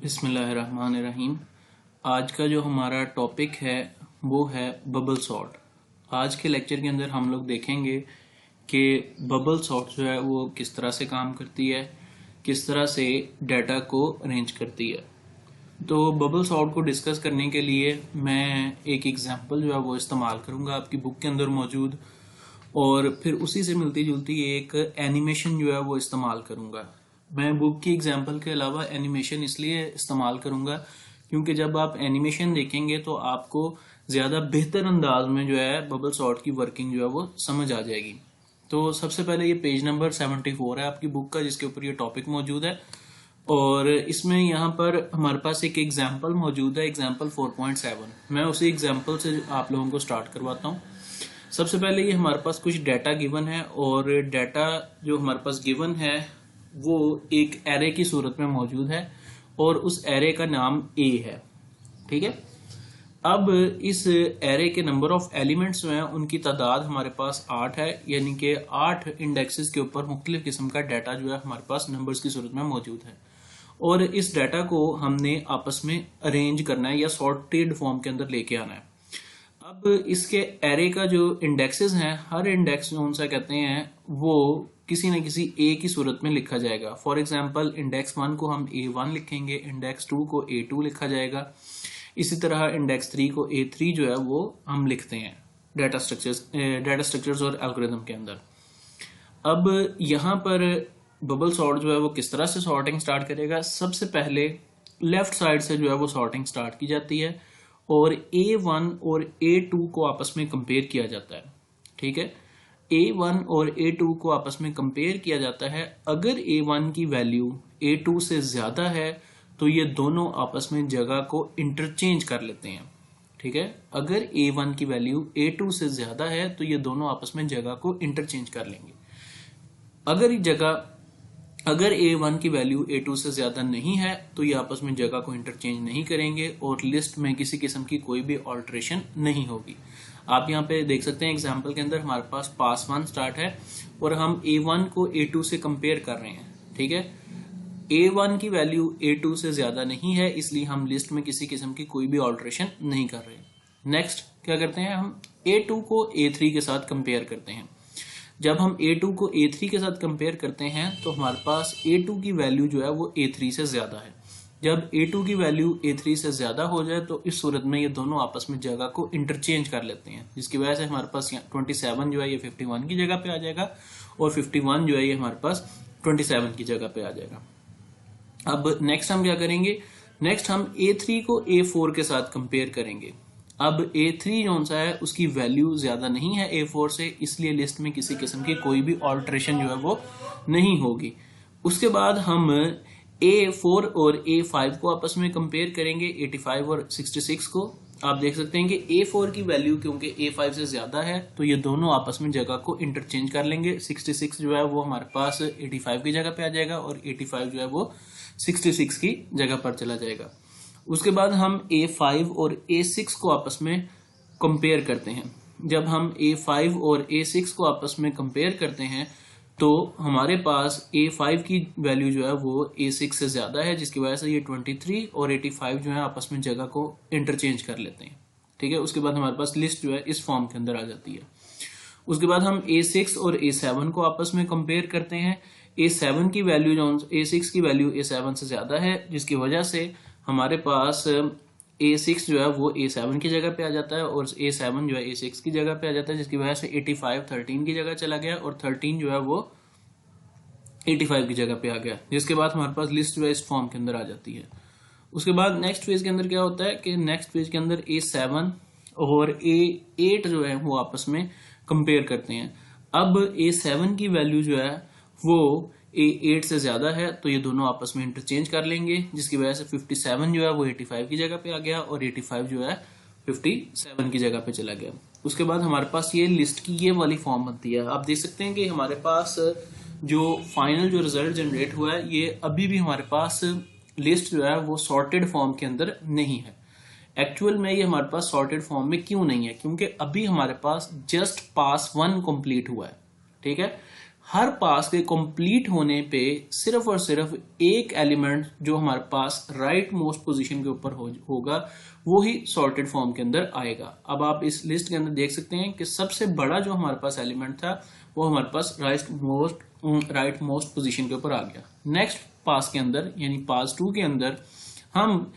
बिस्मिल्लाहिर्रहमानिर्रहीम। आज का जो हमारा टॉपिक है वो है बबल सॉर्ट। आज के लेक्चर के अंदर हम लोग देखेंगे कि बबल सॉर्ट जो है वो किस तरह से काम करती है, किस तरह से डाटा को अरेंज करती है। तो बबल सॉर्ट को डिस्कस करने के लिए मैं एक एग्जांपल जो है वो इस्तेमाल करूंगा आपकी बुक के अंदर मौजूद, और फिर उसी से मिलती जुलती एक एनिमेशन जो है वो इस्तेमाल करूंगा। मैं बुक की एग्जांपल के अलावा एनिमेशन इसलिए इस्तेमाल करूंगा क्योंकि जब आप एनिमेशन देखेंगे तो आपको ज़्यादा बेहतर अंदाज में जो है बबल सॉर्ट की वर्किंग जो है वो समझ आ जाएगी। तो सबसे पहले ये पेज नंबर 74 है आपकी बुक का, जिसके ऊपर ये टॉपिक मौजूद है, और इसमें यहाँ पर हमारे पास एक एग्जाम्पल मौजूद है, एग्जाम्पल 4.7। मैं उसी एग्जाम्पल से आप लोगों को स्टार्ट करवाता हूँ। सबसे पहले ये हमारे पास कुछ डाटा गिवन है, और डाटा जो हमारे पास गिवन है वो एक एरे की सूरत में मौजूद है, और उस एरे का नाम ए है। ठीक है। अब इस एरे के नंबर ऑफ एलिमेंट्स जो हैं उनकी तादाद हमारे पास 8 है, यानी कि 8 इंडेक्सेस के ऊपर मुख्तलिफ किस्म का डाटा जो है हमारे पास नंबर्स की सूरत में मौजूद है, और इस डाटा को हमने आपस में अरेंज करना है या सॉर्टेड फॉर्म के अंदर लेके आना है। अब इसके एरे का जो इंडेक्सेस हैं, हर इंडेक्स जो उनसे कहते हैं वो किसी न किसी ए की सूरत में लिखा जाएगा। फॉर एग्जांपल इंडेक्स 1 को हम A1 लिखेंगे, इंडेक्स 2 को A2 लिखा जाएगा, इसी तरह इंडेक्स 3 को A3 जो है वो हम लिखते हैं डाटा स्ट्रक्चर्स और एल्गोरिथम के अंदर। अब यहाँ पर बबल सॉर्ट जो है वो किस तरह से सॉर्टिंग स्टार्ट करेगा। सबसे पहले लेफ्ट साइड से जो है वो सॉर्टिंग स्टार्ट की जाती है, और A1 और A2 को आपस में कंपेयर किया जाता है। ठीक है। A1 और A2 को आपस में कंपेयर किया जाता है। अगर A1 की वैल्यू A2 से ज्यादा है तो ये दोनों आपस में जगह को इंटरचेंज कर लेते हैं। ठीक है। अगर A1 की वैल्यू A2 से ज्यादा है तो ये दोनों आपस में जगह को इंटरचेंज कर लेंगे। अगर A1 की वैल्यू A2 से ज्यादा नहीं है तो ये आपस में जगह को इंटरचेंज नहीं करेंगे, और लिस्ट में किसी किस्म की कोई भी ऑल्ट्रेशन नहीं होगी। आप यहाँ पे देख सकते हैं एग्जाम्पल के अंदर हमारे पास पास 1 स्टार्ट है, और हम A1 को A2 से कंपेयर कर रहे हैं। ठीक है। A1 की वैल्यू A2 से ज्यादा नहीं है, इसलिए हम लिस्ट में किसी किस्म की कोई भी ऑल्ट्रेशन नहीं कर रहे। नेक्स्ट क्या करते हैं, हम A2 को A3 के साथ कंपेयर करते हैं। जब हम A2 को A3 के साथ कंपेयर करते हैं तो हमारे पास A2 की वैल्यू जो है वो A3 से ज्यादा है। जब A2 की वैल्यू A3 से ज्यादा हो जाए तो इस सूरत में ये दोनों आपस में जगह को इंटरचेंज कर लेते हैं, जिसकी वजह से हमारे पास 27 जो है ये 51 की जगह पे आ जाएगा, और 51 जो है ये हमारे पास 27 की जगह पे आ जाएगा। अब नेक्स्ट हम क्या करेंगे, नेक्स्ट हम A3 को A4 के साथ कंपेयर करेंगे। अब A3 जो सा है उसकी वैल्यू ज्यादा नहीं है A4 से, इसलिए लिस्ट में किसी किस्म की कोई भी ऑल्ट्रेशन जो है वो नहीं होगी। उसके बाद हम A4 और A5 को आपस में कंपेयर करेंगे, 85 और 66 को। आप देख सकते हैं कि A4 की वैल्यू क्योंकि A5 से ज्यादा है तो ये दोनों आपस में जगह को इंटरचेंज कर लेंगे। 66 जो है वो हमारे पास 85 की जगह पे आ जाएगा, और 85 जो है वो 66 की जगह पर चला जाएगा। उसके बाद हम A5 और A6 को आपस में कंपेयर करते हैं। जब हम A5 और A6 को आपस में कंपेयर करते हैं तो हमारे पास A5 की वैल्यू जो है वो A6 से ज्यादा है, जिसकी वजह से ये 23 और 85 जो है आपस में जगह को इंटरचेंज कर लेते हैं। ठीक है। उसके बाद हमारे पास लिस्ट जो है इस फॉर्म के अंदर आ जाती है। उसके बाद हम A6 और A7 को आपस में कंपेयर करते हैं। A7 की वैल्यू जो A6 की वैल्यू A7 से ज्यादा है, जिसकी वजह से हमारे पास A6 जो है वो A7 की जगह पे आ जाता है, और A7 जो है A6 की जगह पे आ जाता है, जिसकी वजह से 85 13 की जगह चला गया, और 13 जो है वो 85 की जगह पे आ गया, जिसके बाद हमारे पास लिस्ट जो है इस फॉर्म के अंदर आ जाती है। उसके बाद नेक्स्ट फेज के अंदर क्या होता है कि नेक्स्ट फेज के अंदर A7 और A8 जो है वो आपस में कंपेयर करते हैं। अब A7 की वैल्यू जो है वो A8 से ज्यादा है तो ये दोनों आपस में इंटरचेंज कर लेंगे, जिसकी वजह से 57 जो है वो 85 की जगह पे आ गया, और 85 जो है 57 की जगह पे चला गया। उसके बाद हमारे पास ये लिस्ट की ये वाली फॉर्म बनती है। आप देख सकते हैं कि हमारे पास जो फाइनल जो रिजल्ट जनरेट हुआ है ये अभी भी हमारे पास लिस्ट जो है वो सॉर्टेड फॉर्म के अंदर नहीं है। एक्चुअल में ये हमारे पास सॉर्टेड फॉर्म में क्यों नहीं है, क्योंकि अभी हमारे पास जस्ट पास 1 कंप्लीट हुआ है। ठीक है। हर पास के कंप्लीट होने पे सिर्फ और सिर्फ एक एलिमेंट जो हमारे पास राइट मोस्ट पोजीशन के ऊपर होगा वो ही सॉर्टेड फॉर्म के अंदर आएगा। अब आप इस लिस्ट के अंदर देख सकते हैं कि सबसे बड़ा जो हमारे पास एलिमेंट था वो हमारे पास राइट मोस्ट पोजीशन के ऊपर आ गया। नेक्स्ट पास के अंदर यानी पास 2 के अंदर हम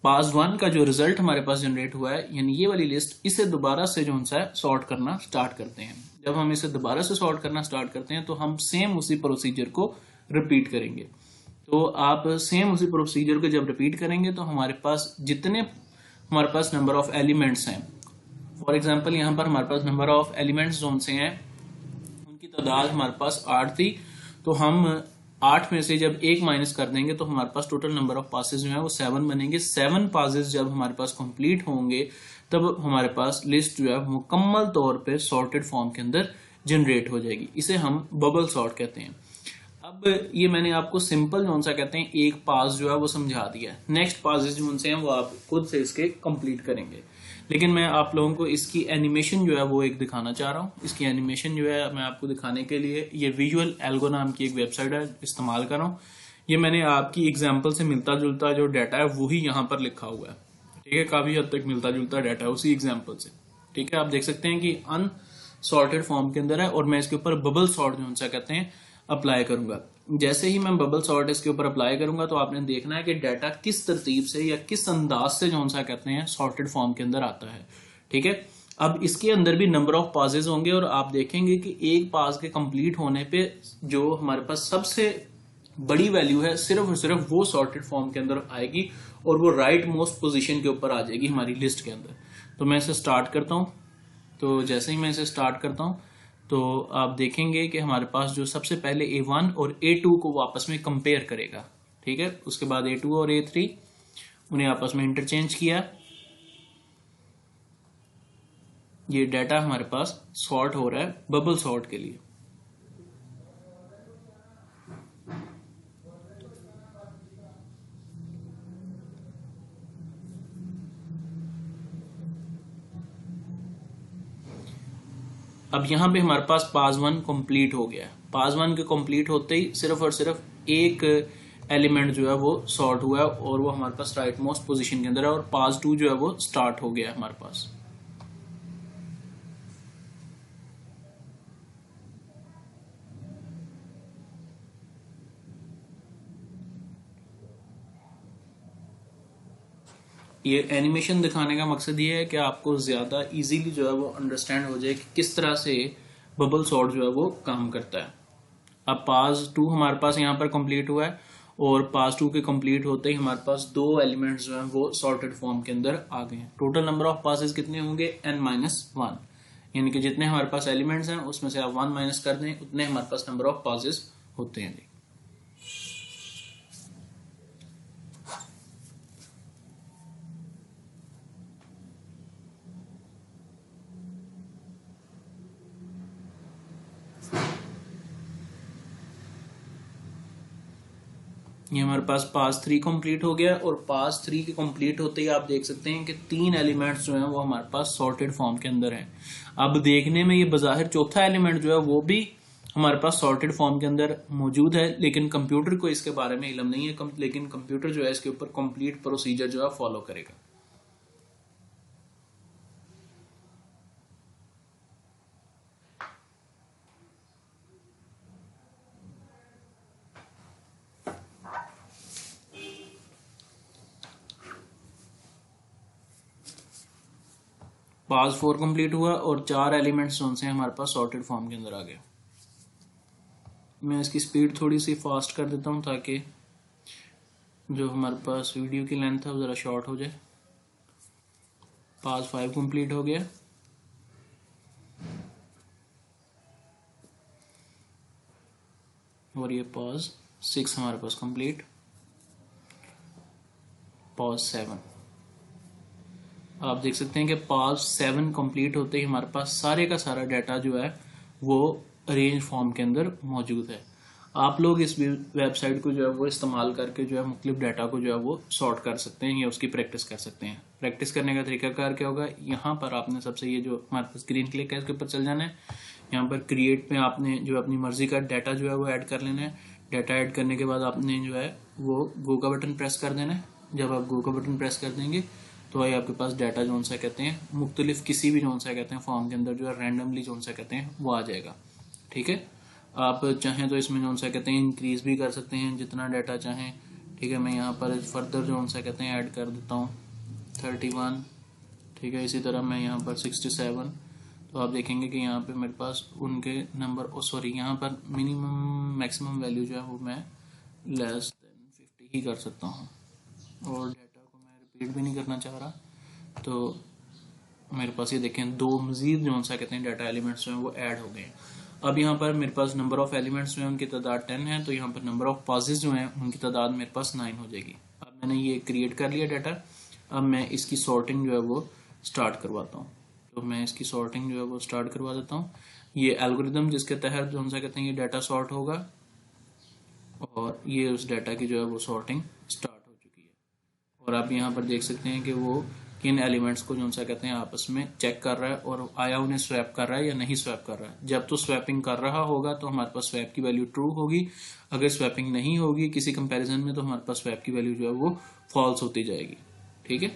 पास 1 का जो रिजल्ट हमारे पास जनरेट हुआ है यानी ये वाली लिस्ट, इसे दोबारा से जो है सॉर्ट करना स्टार्ट करते हैं। जब हम इसे दोबारा से सॉर्ट करना स्टार्ट करते हैं तो हम सेम उसी प्रोसीजर को रिपीट करेंगे। तो आप सेम उसी प्रोसीजर को जब रिपीट करेंगे तो हमारे पास जितने हमारे पास नंबर ऑफ एलिमेंट्स हैं, फॉर एग्जांपल यहाँ पर हमारे पास नंबर ऑफ एलिमेंट्स जोन से हैं उनकी तादाद हमारे पास 8 थी, तो हम 8 में से जब 1 माइनस कर देंगे तो हमारे पास टोटल नंबर ऑफ पासेस जो है वो 7 बनेंगे। 7 पासेस जब हमारे पास कंप्लीट होंगे तब हमारे पास लिस्ट जो है मुकम्मल तौर पे सॉर्टेड फॉर्म के अंदर जनरेट हो जाएगी। इसे हम बबल सॉर्ट कहते हैं। अब ये मैंने आपको सिंपल जो सा कहते हैं एक पास जो है वो समझा दिया। नेक्स्ट पासेस जो उनसे हैं वो आप खुद से इसके कंप्लीट करेंगे, लेकिन मैं आप लोगों को इसकी एनिमेशन जो है वो एक दिखाना चाह रहा हूँ। इसकी एनिमेशन जो है मैं आपको दिखाने के लिए ये विजुअल एल्गो नाम की एक वेबसाइट है इस्तेमाल कर रहा हूँ। ये मैंने आपकी एग्जाम्पल से मिलता जुलता जो डाटा है वही यहाँ पर लिखा हुआ है, ठीक है। काफी हद तक मिलता जुलता डाटा है उसी एग्जाम्पल से, ठीक है। आप देख सकते हैं कि अनसॉर्टेड फॉर्म के अंदर है और मैं इसके ऊपर बबल सॉर्ट जो सा कहते हैं अप्लाई करूंगा। जैसे ही मैं बबल सॉर्ट इसके ऊपर अप्लाई करूंगा तो आपने देखना है कि डाटा किस तरतीब से या किस अंदाज से जो सा कहते हैं सॉर्टेड फॉर्म के अंदर आता है, ठीक है। अब इसके अंदर भी नंबर ऑफ पासेस होंगे और आप देखेंगे कि एक पास के कंप्लीट होने पे जो हमारे पास सबसे बड़ी वैल्यू है सिर्फ और सिर्फ वो सॉर्टेड फॉर्म के अंदर आएगी और वो राइट मोस्ट पोजीशन के ऊपर आ जाएगी हमारी लिस्ट के अंदर। तो मैं इसे स्टार्ट करता हूँ। तो जैसे ही मैं इसे स्टार्ट करता हूँ तो आप देखेंगे कि हमारे पास जो सबसे पहले A1 और A2 को आपस में कंपेयर करेगा, ठीक है। उसके बाद A2 और A3 उन्हें आपस में इंटरचेंज किया। ये डाटा हमारे पास सॉर्ट हो रहा है बबल सॉर्ट के लिए। अब यहाँ पे हमारे पास पास 1 कंप्लीट हो गया है। पास 1 के कंप्लीट होते ही सिर्फ और सिर्फ एक एलिमेंट जो है वो सॉर्ट हुआ है और वो हमारे पास राइट मोस्ट पोजीशन के अंदर है और पास 2 जो है वो स्टार्ट हो गया है हमारे पास। ये एनिमेशन दिखाने का मकसद ये है कि आपको ज्यादा इजीली जो है वो अंडरस्टैंड हो जाए कि किस तरह से बबल सॉर्ट जो है वो काम करता है। अब पास 2 हमारे पास यहाँ पर कंप्लीट हुआ है और पास 2 के कंप्लीट होते ही हमारे पास 2 एलिमेंट्स जो हैं वो सॉर्टेड फॉर्म के अंदर आ गए हैं। टोटल नंबर ऑफ पासेस कितने होंगे n-1, यानी कि जितने हमारे पास एलिमेंट्स हैं उसमें से आप 1 माइनस कर दें उतने हमारे पास नंबर ऑफ पासेस होते हैं। ये हमारे पास 3 कंप्लीट हो गया और पास 3 के कंप्लीट होते ही आप देख सकते हैं कि 3 एलिमेंट्स जो हैं वो हमारे पास सॉर्टेड फॉर्म के अंदर हैं। अब देखने में ये बज़ाहिर चौथा एलिमेंट जो है वो भी हमारे पास सॉर्टेड फॉर्म के अंदर मौजूद है, लेकिन कंप्यूटर को इसके बारे में इल्म नहीं है। लेकिन कंप्यूटर जो है इसके ऊपर कंप्लीट प्रोसीजर जो है फॉलो करेगा। पास 4 कंप्लीट हुआ और 4 एलिमेंट्स जो से हमारे पास सॉर्टेड फॉर्म के अंदर आ गए। मैं इसकी स्पीड थोड़ी सी फास्ट कर देता हूं ताकि जो हमारे पास वीडियो की लेंथ है वो ज़रा शॉर्ट हो जाए। पास 5 कंप्लीट हो गया और ये पास 6 हमारे पास कंप्लीट। पास 7 आप देख सकते हैं कि पास 7 कंप्लीट होते ही हमारे पास सारे का सारा डाटा जो है वो अरेंज फॉर्म के अंदर मौजूद है। आप लोग इस वेबसाइट को जो है वो इस्तेमाल करके जो है मुख्तलिफ डाटा को जो है वो सॉर्ट कर सकते हैं या उसकी प्रैक्टिस कर सकते हैं। प्रैक्टिस करने का तरीकाकार क्या होगा, यहाँ पर आपने सबसे ये जो हमारे पास ग्रीन क्लिक है इसके ऊपर चल जाना है। यहाँ पर क्रिएट पे आपने जो अपनी मर्जी का डाटा जो है वो ऐड कर लेना है। डाटा ऐड करने के बाद आपने जो है वो गो का बटन प्रेस कर देना है। जब आप गो का बटन प्रेस कर देंगे तो ये आपके पास डाटा जो सा कहते हैं मुख्तलिफ किसी भी जो सा कहते हैं फॉर्म के अंदर जो है रैंडमली जो सा कहते हैं वो आ जाएगा। ठीक है, आप चाहें तो इसमें जो सा कहते हैं इंक्रीज भी कर सकते हैं जितना डाटा चाहें। ठीक है, मैं यहाँ पर फर्दर जो सा कहते हैं ऐड कर देता हूँ 31। ठीक है, इसी तरह मैं यहाँ पर 67। तो आप देखेंगे कि यहाँ पे मेरे पास उनके नंबर सॉरी यहाँ पर मिनिमम मैक्सिमम वैल्यू जो है वो मैं लेस देन 50 ही कर सकता हूँ और डाटा को मैं रिपीट भी नहीं करना चाह रहा। तो मेरे पास ये देखें दो मजीद जो सा कहते हैं डाटा एलिमेंट्स जो हैं वो ऐड हो गए हैं। अब यहाँ पर मेरे पास नंबर ऑफ एलिमेंट्स जो है उनकी तादाद 10 है, तो यहाँ पर नंबर ऑफ पासेस जो हैं उनकी तादाद मेरे पास 9 हो जाएगी। अब मैंने ये क्रिएट कर लिया डाटा। अब मैं इसकी सॉर्टिंग जो है वो स्टार्ट करवाता हूँ। तो मैं इसकी सॉर्टिंग जो है वो स्टार्ट करवा देता हूँ। ये एल्गोरिदम जिसके तहत जो सा कहते हैं ये डाटा सॉर्ट होगा और ये उस डाटा की जो है वो सॉर्टिंग स्टार्ट हो चुकी है। और आप यहाँ पर देख सकते हैं कि वो किन एलिमेंट्स को जो सा कहते हैं आपस में चेक कर रहा है और आया उन्हें स्वैप कर रहा है या नहीं स्वैप कर रहा है। जब तो स्वैपिंग कर रहा होगा तो हमारे पास स्वैप की वैल्यू ट्रू होगी। अगर स्वैपिंग नहीं होगी किसी कंपैरिजन में तो हमारे पास स्वैप की वैल्यू जो है वो फॉल्स होती जाएगी। ठीक है,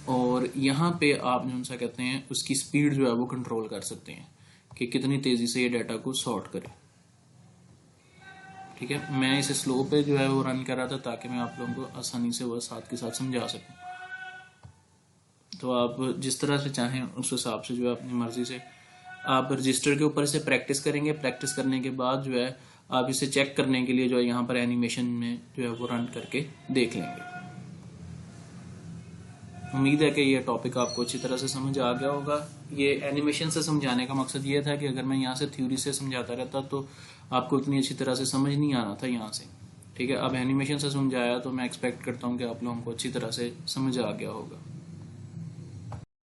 और यहाँ पे आप जो सा कहते हैं उसकी स्पीड जो है वो कंट्रोल कर सकते हैं कि कितनी तेजी से ये डाटा को सॉर्ट करे। ठीक है, मैं इसे स्लो पे जो है वो रन कर रहा था ताकि मैं आप लोगों को आसानी से वह साथ के साथ समझा सकूं। तो आप जिस तरह से चाहें उस हिसाब से जो है अपनी मर्जी से आप रजिस्टर के ऊपर इसे प्रैक्टिस करेंगे। प्रैक्टिस करने के बाद जो है आप इसे चेक करने के लिए जो है यहाँ पर एनिमेशन में जो है वो रन करके देख लेंगे। उम्मीद है कि ये टॉपिक आपको अच्छी तरह से समझ आ गया होगा। ये एनिमेशन से समझाने का मकसद ये था कि अगर मैं यहाँ से थ्योरी से समझाता रहता तो आपको इतनी अच्छी तरह से समझ नहीं आना था यहाँ से। ठीक है, अब एनिमेशन से समझाया तो मैं एक्सपेक्ट करता हूँ कि आप लोगों को अच्छी तरह से समझ आ गया होगा।